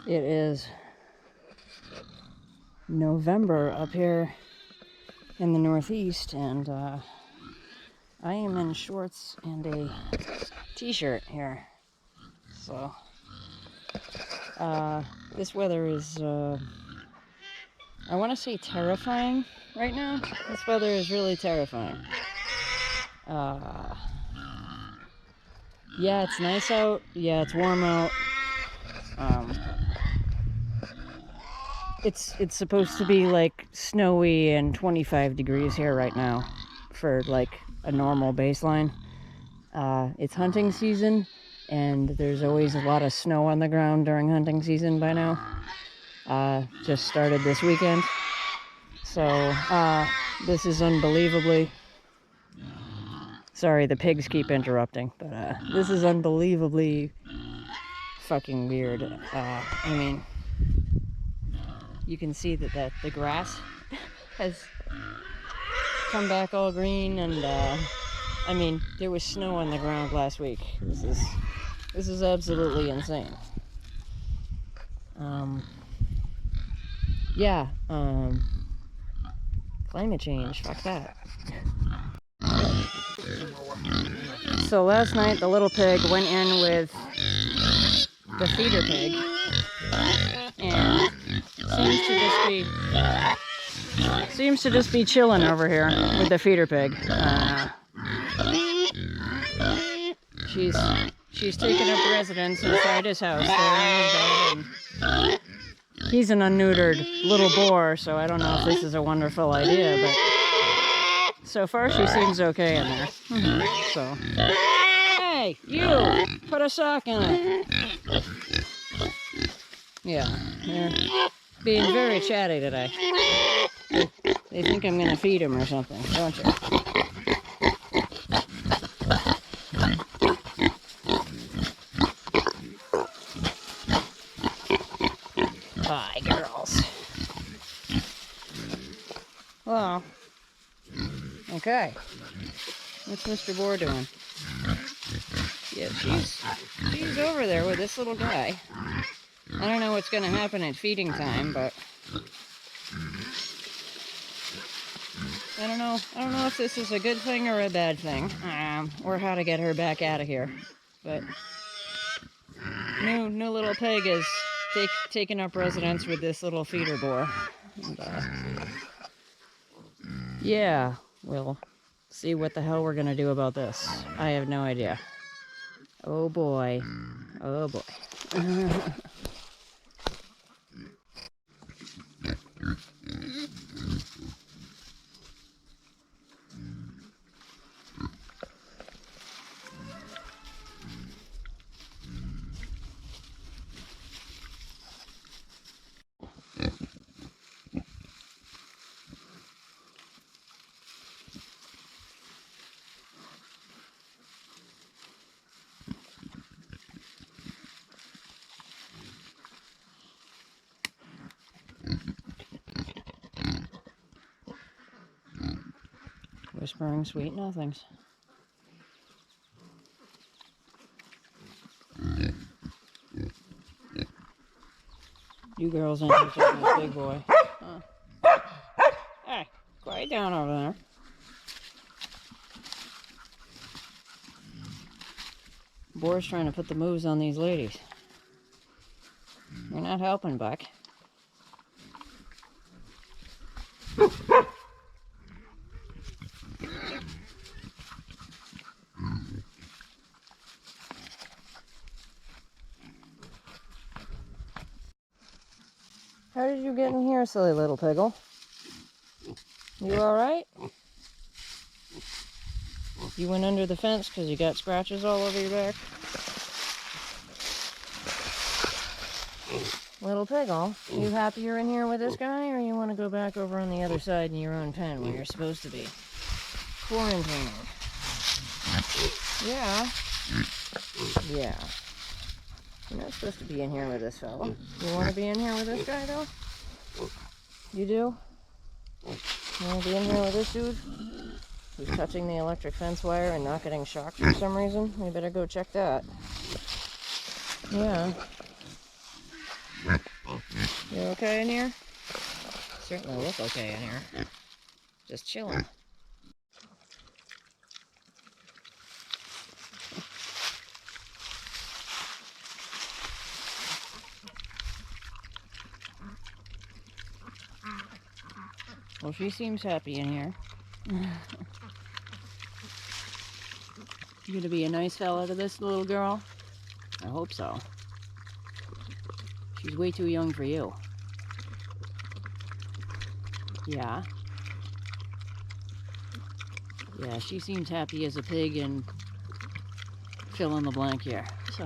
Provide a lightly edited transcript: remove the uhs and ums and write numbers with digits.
It is November up here in the Northeast, and I am in shorts and a t-shirt here. So this weather is I want to say terrifying right now. This weather is really terrifying. Yeah, it's nice out. Yeah, it's warm out. It's supposed to be like snowy and 25 degrees here right now for like a normal baseline. It's hunting season, and there's always a lot of snow on the ground during hunting season by now. Just started this weekend. So this is unbelievably... Sorry, the pigs keep interrupting, but this is unbelievably fucking weird. I mean, you can see that the grass has come back all green, and I mean, there was snow on the ground last week. This is absolutely insane. Yeah, climate change, fuck that. So last night the little pig went in with the feeder pig, and seems to just be chilling over here with the feeder pig. She's taken up residence inside his house there in his bed, and he's an unneutered little boar, so I don't know if this is a wonderful idea, but so far she seems okay in there. So, hey, you! Put a sock in it. Yeah, they're being very chatty today. They think I'm gonna feed him or something, don't you? Hi, girls. Well, okay. What's Mr. Boar doing? Yeah, she's over there with this little guy. I don't know what's going to happen at feeding time, but I don't know if this is a good thing or a bad thing, or how to get her back out of here. But new little pig is taking up residence with this little feeder boar. And, yeah, we'll see what the hell we're gonna do about this. I have no idea. Oh boy. Oh boy. Whispering sweet nothings. You girls ain't interested in this big boy. Huh. Hey, quiet down over there. Boar's trying to put the moves on these ladies. You're not helping, Buck. How did you get in here, silly little piggle? You alright? You went under the fence because you got scratches all over your back? Little piggle, you happy you're in here with this guy, or you want to go back over on the other side in your own pen where you're supposed to be? Quarantining. Yeah. Yeah. You're not supposed to be in here with this fella. You want to be in here with this guy, though? You do? You want to be in here with this dude? Who's touching the electric fence wire and not getting shocked for some reason? We better go check that. Yeah. You okay in here? Certainly look okay in here. Just chilling. Well, she seems happy in here. You gonna be a nice fella to this little girl? I hope so. She's way too young for you. Yeah. Yeah, she seems happy as a pig and fill in the blank here. So,